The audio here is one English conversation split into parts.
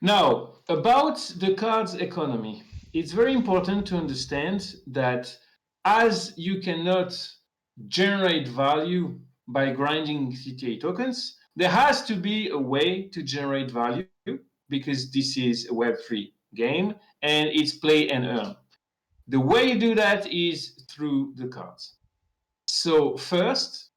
Now, about the cards economy, it's very important to understand that as you cannot generate value by grinding CTA tokens, there has to be a way to generate value because this is a Web3 game and it's play and earn. The way you do that is through the cards. So, first,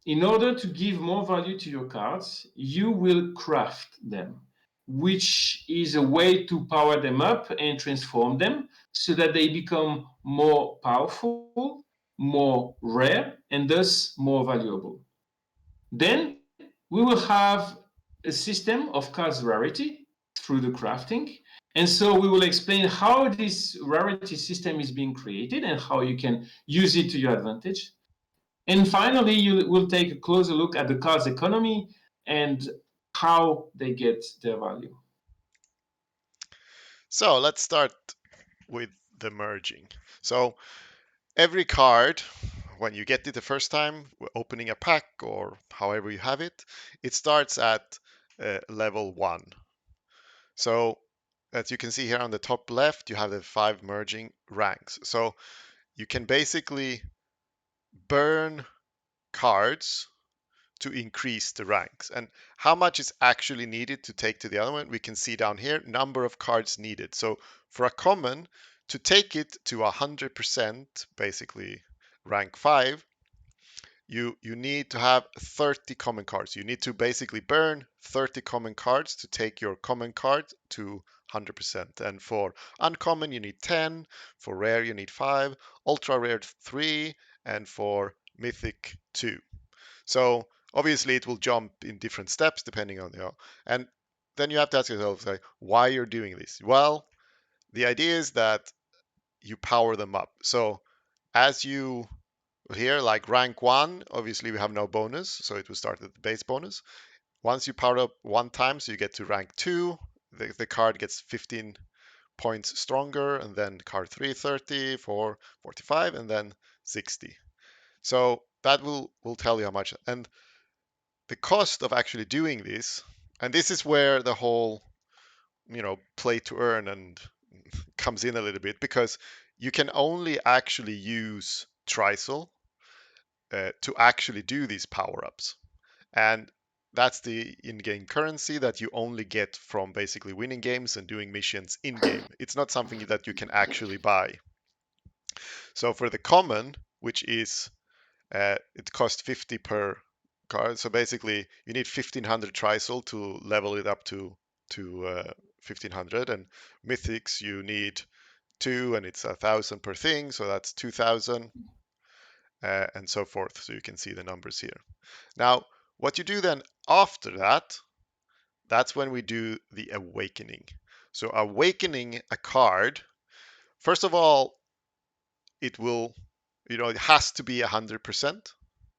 in order to give more value to your cards, you will craft them, which is a way to power them up and transform them so that they become more powerful, more rare, and thus more valuable. Then we will have a system of cards rarity through the crafting. And so we will explain how this rarity system is being created and how you can use it to your advantage. And finally, you will take a closer look at the cards economy and how they get their value. So let's start with the merging. So every card, when you get it the first time, opening a pack or however you have it, it starts at level 1. So as you can see here on the top left, you have the 5 merging ranks. So you can basically burn cards to increase the ranks. And how much is actually needed to take to the other one, we can see down here, number of cards needed. So for a common, to take it to 100%, basically rank 5, you need to have 30 common cards. You need to basically burn 30 common cards to take your common card to 100%. And for uncommon, you need 10. For rare, you need 5. Ultra rare, 3. And for mythic, 2. So obviously it will jump in different steps depending on and then you have to ask yourself like why you're doing this. Well, the idea is that you power them up. So as you here, like rank 1, obviously we have no bonus, so it will start at the base bonus. Once you power up 1 time, so you get to rank 2, the card gets 15 points stronger, and then card 3 30, 4 45, and then 60. So that will tell you how much. And the cost of actually doing this, and this is where the whole play to earn and comes in a little bit, because you can only actually use Trisol to actually do these power-ups. And that's the in-game currency that you only get from basically winning games and doing missions in-game. It's not something that you can actually buy. So for the common, which is it costs 50 per card. So basically, you need 1500 Trisol to level it up to 1500, and mythics you need 2, and it's 1000 per thing, so that's 2000, and so forth. So you can see the numbers here. Now, what you do then after that, that's when we do the awakening. So awakening a card, first of all, it will, it has to be 100%.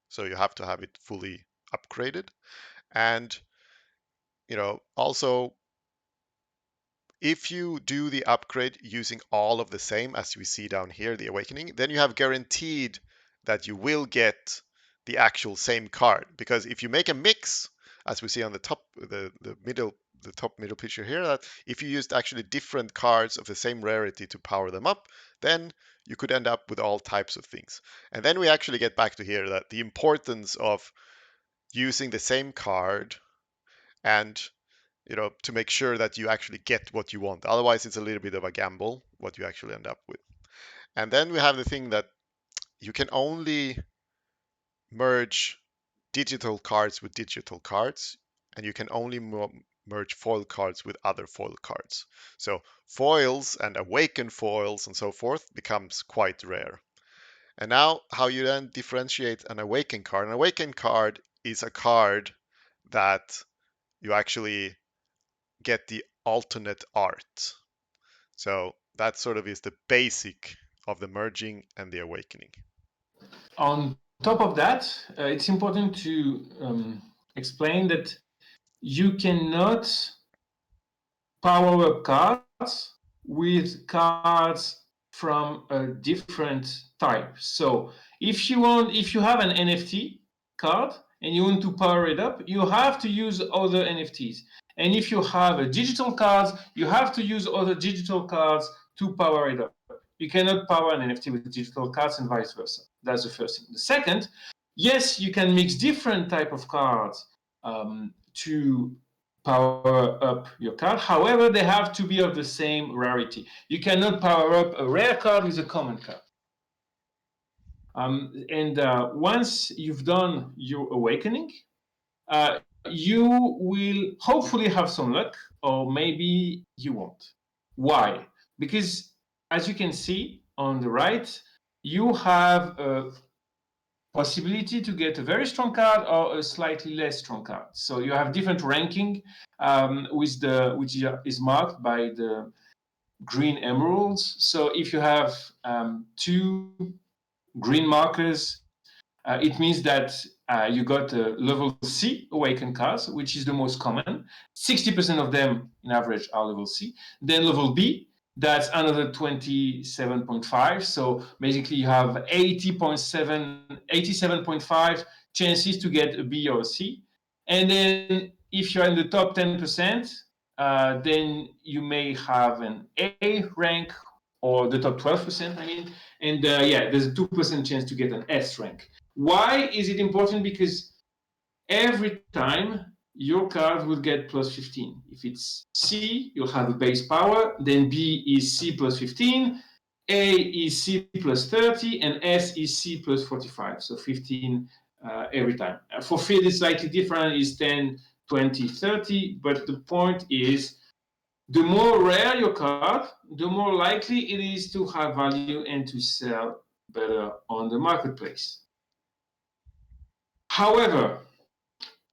So you have to have it fully upgraded. And, also, if you do the upgrade using all of the same as we see down here, the awakening, then you have guaranteed that you will get the actual same card. Because if you make a mix, as we see on the top, the top middle picture here, that if you used actually different cards of the same rarity to power them up, then you could end up with all types of things. And then we actually get back to here that the importance of using the same card and to make sure that you actually get what you want. Otherwise, it's a little bit of a gamble what you actually end up with. And then we have the thing that you can only merge digital cards with digital cards, and you can only merge foil cards with other foil cards. So foils and awakened foils and so forth becomes quite rare. And now how you then differentiate an awakened card. An awakened card is a card that you actually get the alternate art. So that sort of is the basic of the merging and the awakening. On top of that, it's important to explain that you cannot power up cards with cards from a different type. So if you have an NFT card, and you want to power it up, you have to use other NFTs. And if you have a digital card, you have to use other digital cards to power it up. You cannot power an NFT with digital cards and vice versa. That's the first thing. The second, yes, you can mix different type of cards to power up your card. However, they have to be of the same rarity. You cannot power up a rare card with a common card. And once you've done your awakening, you will hopefully have some luck, or maybe you won't. Why? Because as you can see on the right, you have a possibility to get a very strong card or a slightly less strong card. So you have different ranking which is marked by the green emeralds. So if you have two green markers, it means that you got level C awakened cards, which is the most common. 60% of them, in average, are level C. Then level B, that's another 27.5. So basically, you have 87.5 chances to get a B or a C. And then if you're in the top 10%, then you may have an A rank, or the top 12%, I mean. And yeah, there's a 2% chance to get an S rank. Why is it important? Because every time your card will get plus 15. If it's C, you'll have a base power, then B is C plus 15, A is C plus 30, and S is C plus 45. So 15 every time. For field, it's slightly different, is 10, 20, 30, but the point is the more rare your card, the more likely it is to have value and to sell better on the marketplace. However,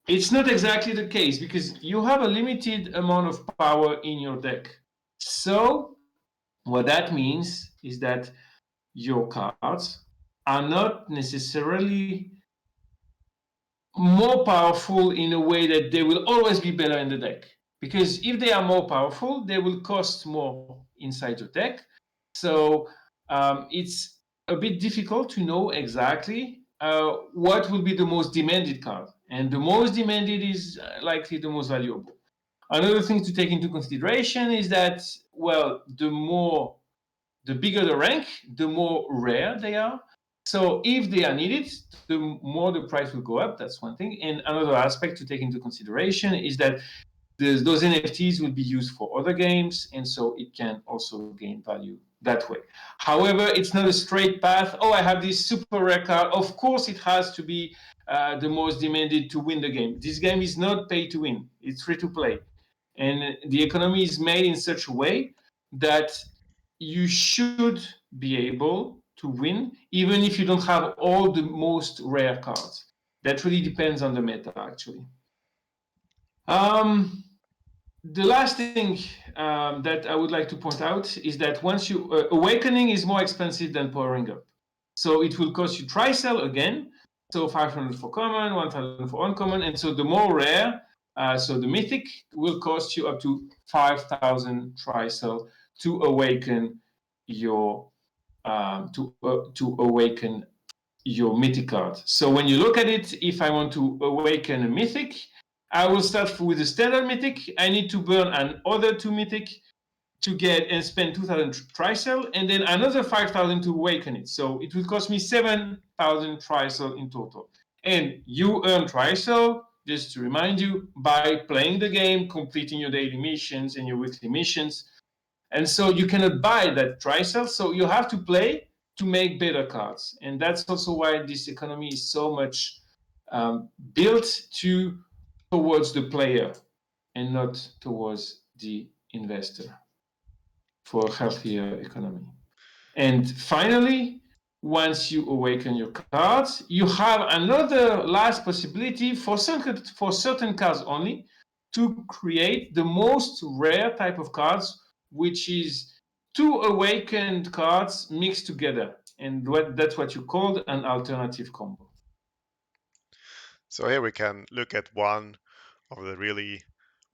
it's not exactly the case because you have a limited amount of power in your deck. So, what that means is that your cards are not necessarily more powerful in a way that they will always be better in the deck. Because if they are more powerful, they will cost more inside your deck. So it's a bit difficult to know exactly what will be the most demanded card. And the most demanded is likely the most valuable. Another thing to take into consideration is that, well, the bigger the rank, the more rare they are. So if they are needed, the more the price will go up. That's one thing. And another aspect to take into consideration is that those NFTs will be used for other games, and so it can also gain value that way. However, it's not a straight path. Oh, I have this super rare card. Of course, it has to be the most demanded to win the game. This game is not pay to win, it's free to play. And the economy is made in such a way that you should be able to win, even if you don't have all the most rare cards. That really depends on the meta, actually. Um, the last thing that I would like to point out is that once you awakening is more expensive than powering up, so it will cost you tri-sell again. So 500 for common, 1,000 for uncommon, and so the more rare, so the mythic will cost you up to 5,000 tri-sell to awaken your to awaken your mythic card. So when you look at it, if I want to awaken a mythic, I will start with a standard mythic. I need to burn another two mythic to get and spend 2,000 tri-cell, and then another 5,000 to awaken it. So it will cost me 7,000 tri-cell in total. And you earn tri-cell, just to remind you, by playing the game, completing your daily missions and your weekly missions. And so you cannot buy that tri-cell, so you have to play to make better cards. And that's also why this economy is so much built towards the player and not towards the investor for a healthier economy. And finally, once you awaken your cards, you have another last possibility for certain cards only to create the most rare type of cards, which is two awakened cards mixed together. And that's what you called an alternative combo. So here we can look at one of the really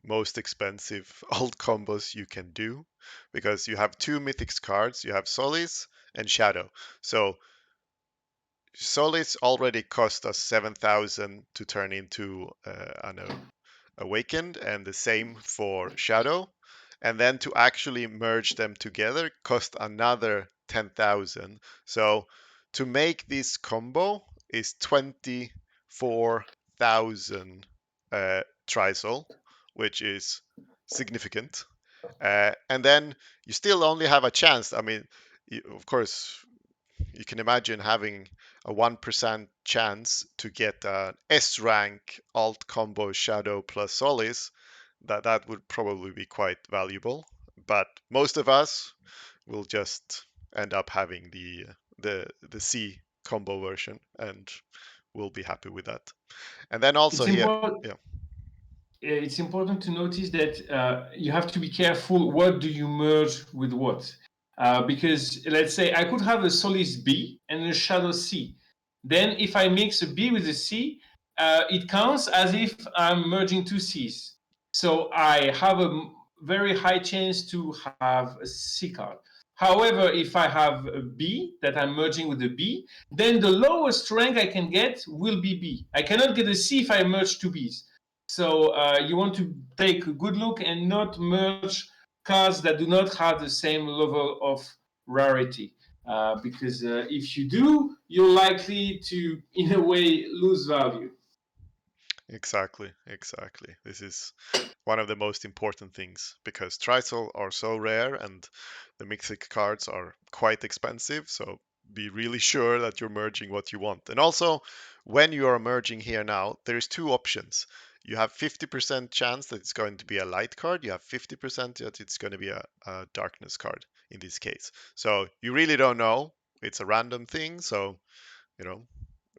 most expensive alt combos you can do, because you have two mythics cards. You have Solis and Shadow. So Solis already cost us 7,000 to turn into an Awakened, and the same for Shadow. And then to actually merge them together cost another 10,000. So to make this combo is 24,000 Trisol, which is significant. And then you still only have a chance. I mean, of course, you can imagine having a 1% chance to get an S rank alt combo Shadow plus Solis. That would probably be quite valuable. But most of us will just end up having the C combo version, and we'll be happy with that. And then also It's here, important. yeah, It's important to notice that you have to be careful. What do you merge with what? Because let's say I could have a Solis B and a Shadow C. Then if I mix a B with a C, it counts as if I'm merging two Cs. So I have a very high chance to have a C card. However, if I have a B that I'm merging with a B, then the lowest rank I can get will be B. I cannot get a C if I merge two Bs. So you want to take a good look and not merge cards that do not have the same level of rarity. Because if you do, you're likely to, in a way, lose value. exactly. This is one of the most important things because Trisol are so rare and the Mythic cards are quite expensive. So be really sure that you're merging what you want. And also, when you are merging here now, there's two options. You have 50% chance that it's going to be a light card. You have 50% that it's going to be a darkness card in this case. So you really don't know. It's a random thing. So, you know,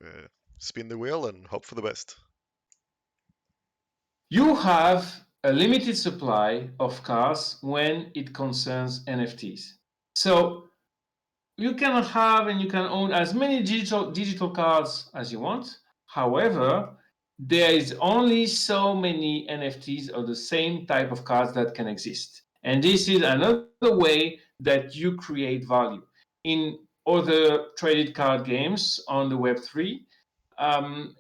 uh, spin the wheel and hope for the best. You have a limited supply of cards when it concerns NFTs. So you can have and you can own as many digital cards as you want. However, there is only so many NFTs of the same type of cards that can exist. And this is another way that you create value. In other traded card games on the Web3,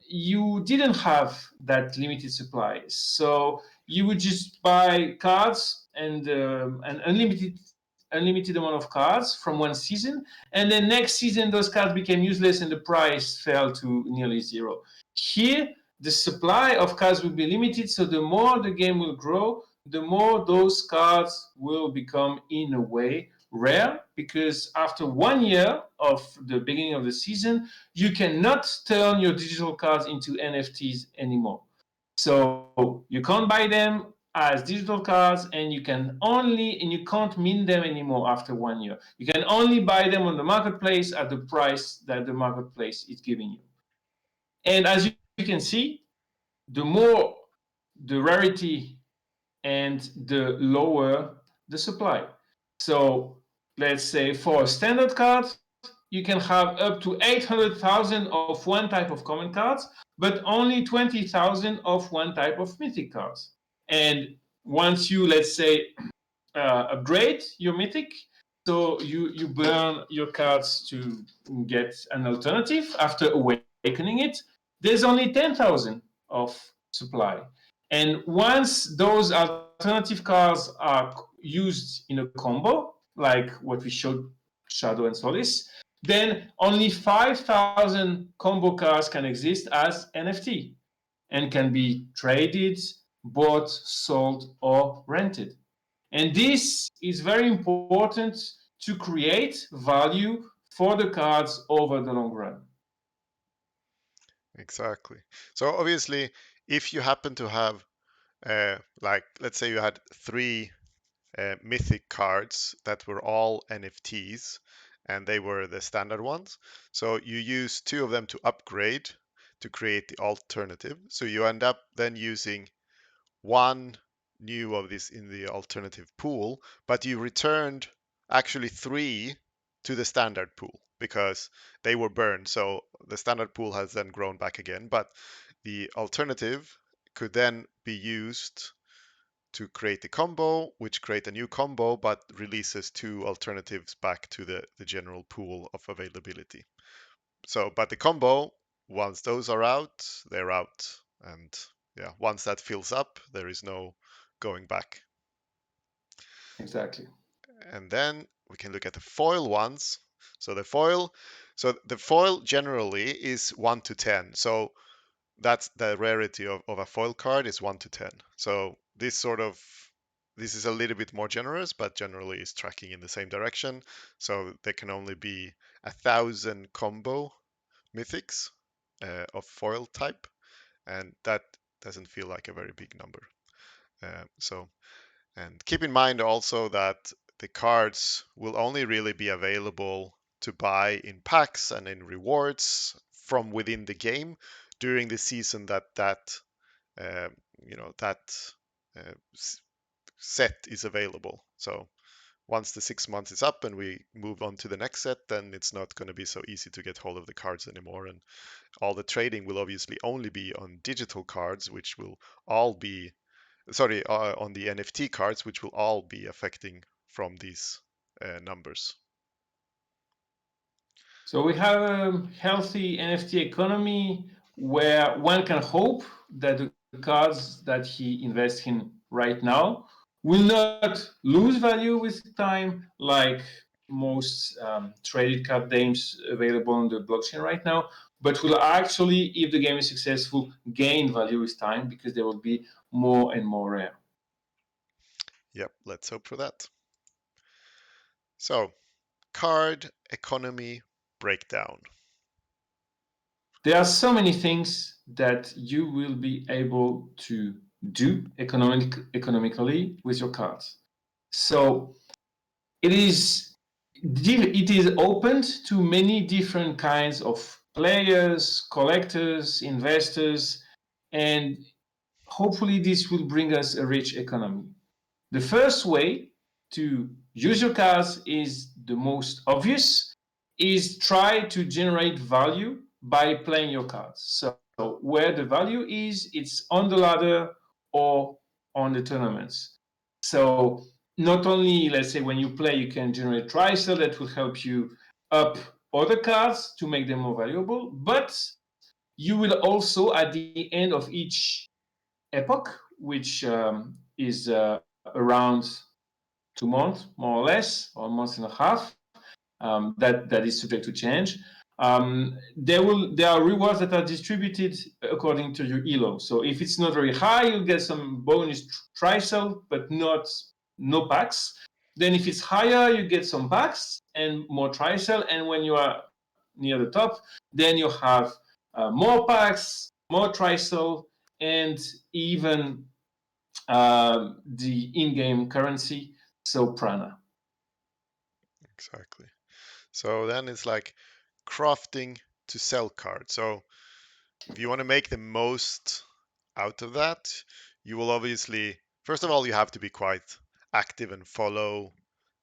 you didn't have that limited supply. So you would just buy cards and an unlimited amount of cards from one season, and then next season those cards became useless and the price fell to nearly zero. Here, the supply of cards will be limited, so the more the game will grow, the more those cards will become, in a way, rare, because after 1 year of the beginning of the season, you cannot turn your digital cards into NFTs anymore. So you can't buy them as digital cards, and you can't mint them anymore after 1 year. You can only buy them on the marketplace at the price that the marketplace is giving you. And as you can see, the more the rarity and the lower the supply. So let's say for a standard card, you can have up to 800,000 of one type of common cards, but only 20,000 of one type of mythic cards. And once you, let's say, upgrade your mythic, so you burn your cards to get an alternative after awakening it, there's only 10,000 of supply. And once those alternative cards are used in a combo, like what we showed Shadow and Solis, then only 5,000 combo cards can exist as NFT and can be traded, bought, sold, or rented. And this is very important to create value for the cards over the long run. Exactly. So obviously, if you happen to have, like, let's say you had three mythic cards that were all NFTs, and they were the standard ones. So you use two of them to upgrade to create the alternative. So you end up then using one new of this in the alternative pool, but you returned actually three to the standard pool because they were burned. So the standard pool has then grown back again, but the alternative could then be used to create the combo, which create a new combo, but releases two alternatives back to the general pool of availability. But the combo, once those are out, they're out. And yeah, once that fills up, there is no going back. Exactly. And then we can look at the foil ones. So the foil generally is 1 to 10. So that's the rarity of a foil card is 1 to 10. So this is a little bit more generous, but generally is tracking in the same direction. So there can only be 1,000 combo mythics of foil type, and that doesn't feel like a very big number. So and keep in mind also that the cards will only really be available to buy in packs and in rewards from within the game during the season that uh, that uh, set is available. So once the 6 months is up and we move on to the next set, then it's not going to be so easy to get hold of the cards anymore. And all the trading will obviously only be on digital cards, which will all be on the NFT cards, which will all be affecting from these numbers. So we have a healthy NFT economy where one can hope that the cards that he invests in right now will not lose value with time, like most traded card names available on the blockchain right now, but will actually, if the game is successful, gain value with time because they will be more and more rare. Yep, let's hope for that. So, card economy breakdown. There are so many things that you will be able to do economically with your cards. So it is opened to many different kinds of players, collectors, investors, and hopefully this will bring us a rich economy. The first way to use your cards is the most obvious, is try to generate value by playing your cards. So where the value is, it's on the ladder or on the tournaments. So not only, let's say, when you play, you can generate trisel that will help you up other cards to make them more valuable, but you will also, at the end of each epoch, which is around 2 months, more or less, or a month and a half. That is subject to change. There are rewards that are distributed according to your elo. So if it's not very high, you'll get some bonus trisel, but not no packs. Then if it's higher, you get some packs and more trisel. And when you are near the top, then you have more packs, more trisel, and even the in-game currency, so prana. Exactly. So then it's like crafting to sell cards. So if you want to make the most out of that, you will obviously, first of all, you have to be quite active and follow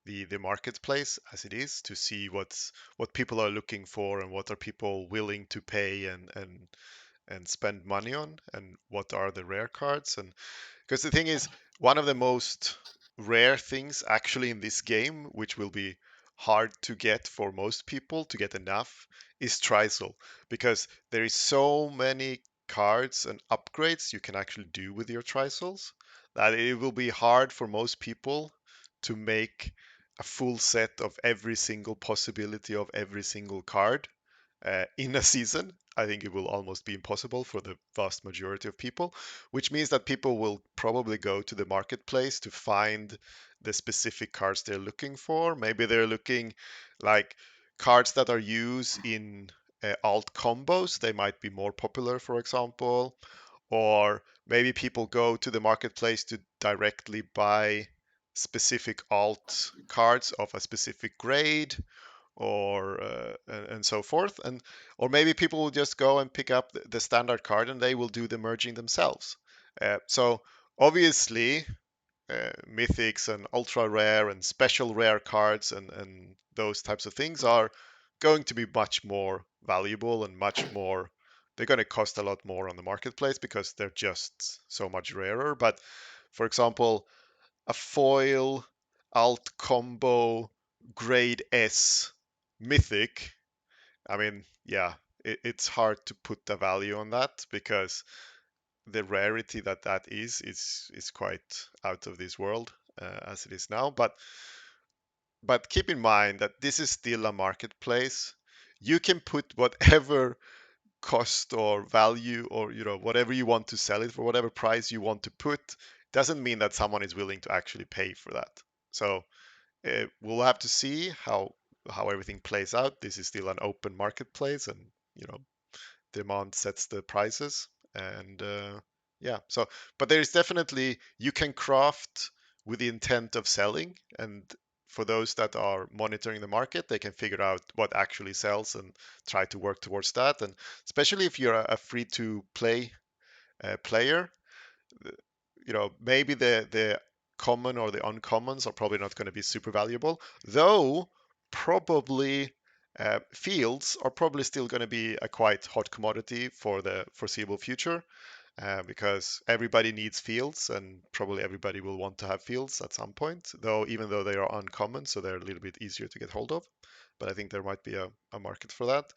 the marketplace as it is to see what people are looking for and what are people willing to pay and spend money on and what are the rare cards. And because the thing is, one of the most rare things actually in this game, which will be hard to get for most people to get enough, is Trisel. Because there is so many cards and upgrades you can actually do with your Trisels that it will be hard for most people to make a full set of every single possibility of every single card in a season. I think it will almost be impossible for the vast majority of people, which means that people will probably go to the marketplace to find the specific cards they're looking for. Maybe they're looking like cards that are used in alt combos. They might be more popular, for example. Or maybe people go to the marketplace to directly buy specific alt cards of a specific grade or and so forth, and or maybe people will just go and pick up the standard card and they will do the merging themselves. So obviously mythics and ultra rare and special rare cards and those types of things are going to be much more valuable and much more, they're going to cost a lot more on the marketplace because they're just so much rarer. But for example, a foil alt combo grade S mythic I mean, yeah, it's hard to put a value on that because the rarity that that is quite out of this world as it is now. But keep in mind that this is still a marketplace. You can put whatever cost or value or whatever you want to sell it for, whatever price you want to put. Doesn't mean that someone is willing to actually pay for that. So we'll have to see how everything plays out. This is still an open marketplace, and you know demand sets the prices. And yeah, so but there is definitely, you can craft with the intent of selling, and for those that are monitoring the market, they can figure out what actually sells and try to work towards that. And especially if you're a free to play player, maybe the common or the uncommons are probably not going to be super valuable, though probably fields are probably still going to be a quite hot commodity for the foreseeable future, because everybody needs fields and probably everybody will want to have fields at some point, though even though they are uncommon, so they're a little bit easier to get hold of. But I think there might be a market for that.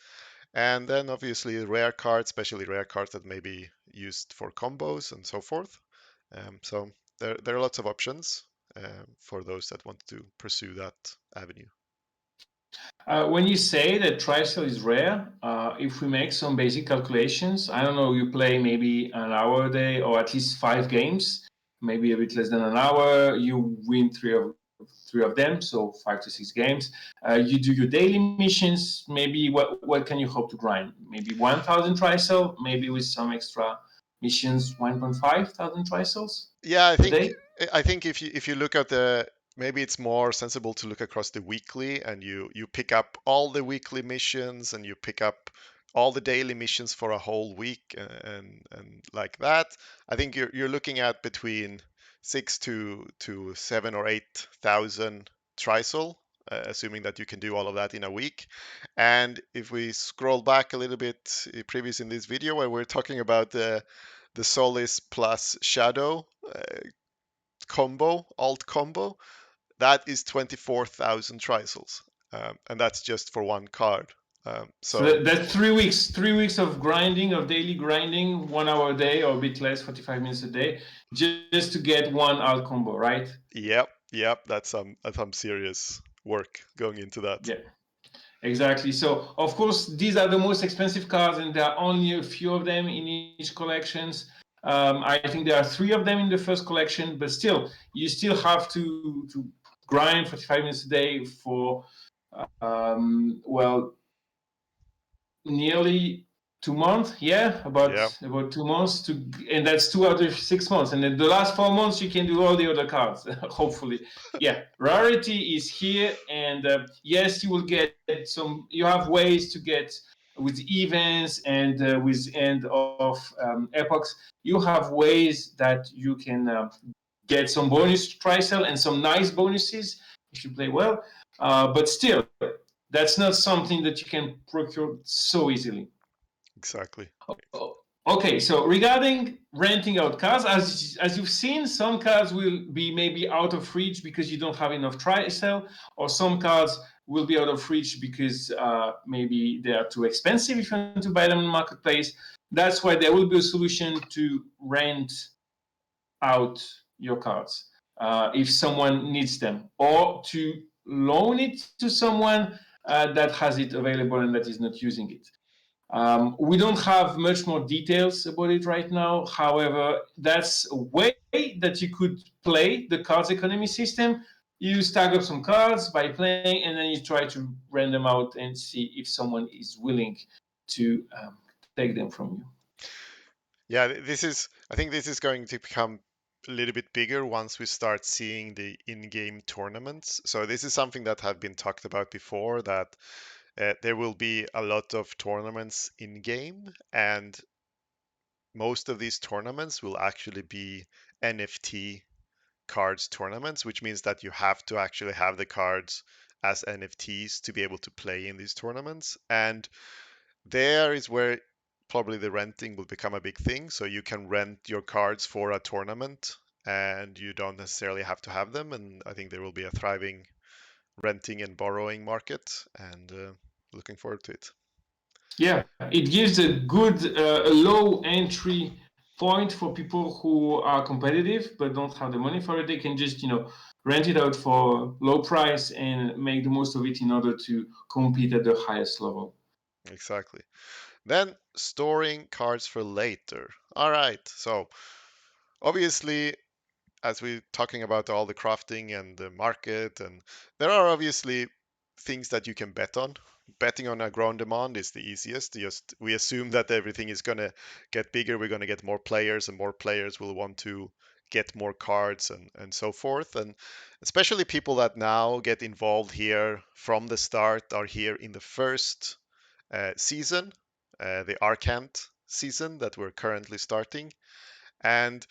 And then obviously rare cards, especially rare cards that may be used for combos and so forth. So there are lots of options for those that want to pursue that avenue. When you say that tristle is rare, if we make some basic calculations, I don't know, you play maybe an hour a day or at least 5 games, maybe a bit less than an hour, you win three of them, so 5 to 6 games. You do your daily missions. Maybe what can you hope to grind? Maybe 1,000 tristle, maybe with some extra missions, 1,500 tristles Yeah, I a think day. I think if you look at the, maybe it's more sensible to look across the weekly, and you pick up all the weekly missions and you pick up all the daily missions for a whole week, and like that. I think you're looking at between 6 to 7 or 8,000 trisol, assuming that you can do all of that in a week. And if we scroll back a little bit previous in this video where we're talking about the Solis plus Shadow alt combo, that is 24,000 trisols. And that's just for one card. So So, that's 3 weeks, 3 weeks of grinding, of daily grinding, 1 hour a day or a bit less, 45 minutes a day, just to get one alt combo, right? yep, that's some serious work going into that. Yeah, exactly. So of course, these are the most expensive cards, and there are only a few of them in each collections. I think there are 3 of them in the first collection, but still, you still have to grind 45 minutes a day for well, nearly 2 months. Yeah, about Yeah, about 2 months to, and that's 2 out of 6 months. And then the last 4 months, you can do all the other cards. Hopefully, yeah. Rarity is here, and yes, you will get some. You have ways to get with events and with end of epochs. You have ways that you can get some bonus trisel and some nice bonuses if you play well. But still, that's not something that you can procure so easily. exactly. Okay, so regarding renting out cars, as you've seen, some cars will be maybe out of reach because you don't have enough trisell, or some cars will be out of reach because maybe they are too expensive if you want to buy them in the marketplace. That's why there will be a solution to rent out your cards if someone needs them, or to loan it to someone that has it available and that is not using it. We don't have much more details about it right now. However, that's a way that you could play the cards economy system. You stack up some cards by playing, and then you try to rent them out and see if someone is willing to take them from you. Yeah, I think this is going to become a little bit bigger once we start seeing the in-game tournaments. So this is something that have been talked about before, that there will be a lot of tournaments in game, and most of these tournaments will actually be NFT cards tournaments, which means that you have to actually have the cards as NFTs to be able to play in these tournaments. And there is where probably the renting will become a big thing. So you can rent your cards for a tournament and you don't necessarily have to have them. And I think there will be a thriving renting and borrowing market, and looking forward to it. Yeah, it gives a good, a low entry point for people who are competitive but don't have the money for it. They can just, rent it out for low price and make the most of it in order to compete at the highest level. Exactly. Then storing cards for later. All right. So obviously, as we're talking about all the crafting and the market, and there are obviously things that you can bet on. Betting on a ground demand is the easiest. Just we assume that everything is gonna get bigger, we're gonna get more players, and more players will want to get more cards and so forth. And especially people that now get involved here from the start are here in the first season, the Arcant season that we're currently starting. And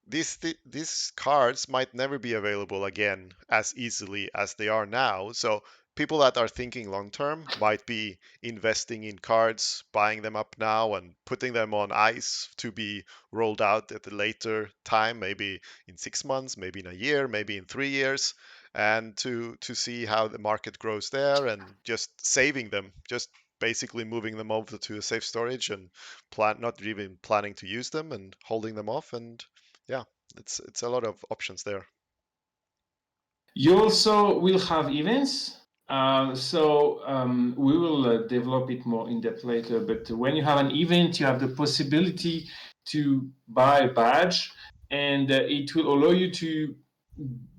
these cards might never be available again as easily as they are now. So people that are thinking long term might be investing in cards, buying them up now and putting them on ice to be rolled out at a later time, maybe in 6 months, maybe in a year, maybe in 3 years, and to see how the market grows there and just saving them, just basically moving them over to a safe storage and not even planning to use them and holding them off. And yeah, it's a lot of options there. You also will have events. We will develop it more in depth later. But when you have an event, you have the possibility to buy a badge, and it will allow you to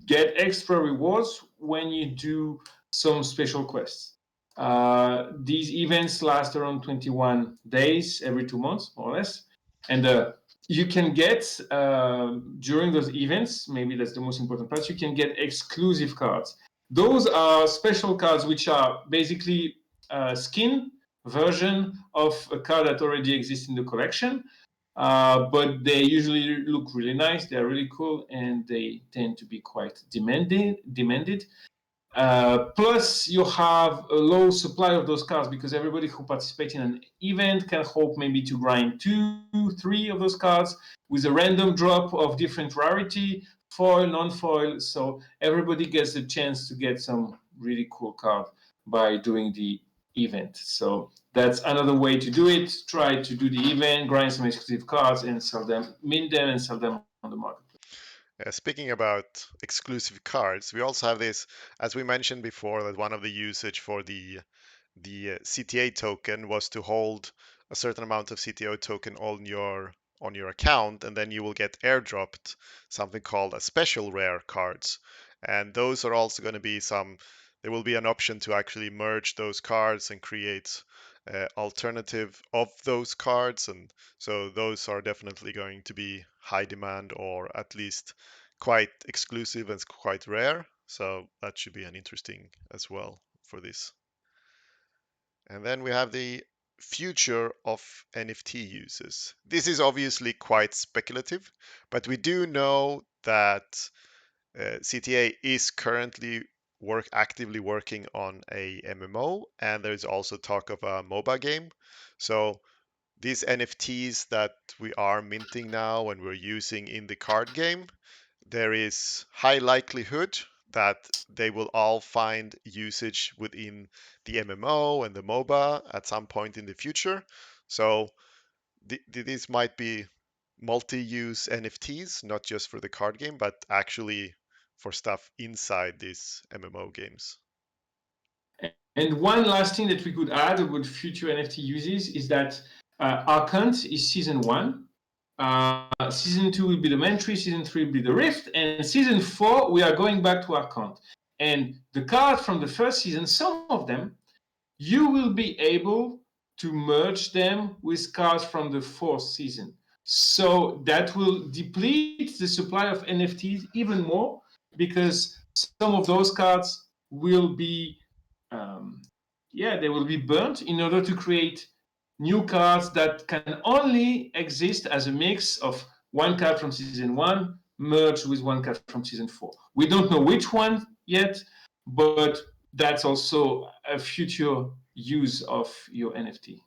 get extra rewards when you do some special quests. These events last around 21 days every 2 months, more or less. And you can get, during those events, maybe that's the most important part, you can get exclusive cards. Those are special cards which are basically a skin version of a card that already exists in the collection. But they usually look really nice. They're really cool, and they tend to be quite demanded. Plus, you have a low supply of those cards because everybody who participates in an event can hope maybe to grind 2, 3 of those cards with a random drop of different rarity, foil, non-foil. So everybody gets the chance to get some really cool card by doing the event. So that's another way to do it. Try to do the event, grind some exclusive cards, and sell them, mint them, and sell them on the market. Speaking about exclusive cards, we also have this, as we mentioned before, that one of the usage for the CTA token was to hold a certain amount of CTO token on your account, and then you will get airdropped something called a special rare cards. And those are also going to be some. There will be an option to actually merge those cards and create alternative of those cards, and so those are definitely going to be high demand or at least quite exclusive and quite rare. So that should be an interesting as well for this. And then we have the future of NFT uses. This is obviously quite speculative, but we do know that CTA is currently actively working on a MMO, and there's also talk of a MOBA game. So these NFTs that we are minting now and we're using in the card game, there is high likelihood that they will all find usage within the MMO and the MOBA at some point in the future. So these might be multi-use NFTs, not just for the card game, but actually for stuff inside these MMO games. And one last thing that we could add about future NFT uses is that Arcant is season one. Season two will be the Mentry, season three will be the Rift, and season four we are going back to Arcant. And the cards from the first season, some of them, you will be able to merge them with cards from the fourth season. So that will deplete the supply of NFTs even more because some of those cards will be, um, yeah, they will be burnt in order to create new cards that can only exist as a mix of one card from season one merged with one card from season four. We don't know which one yet, but that's also a future use of your NFT.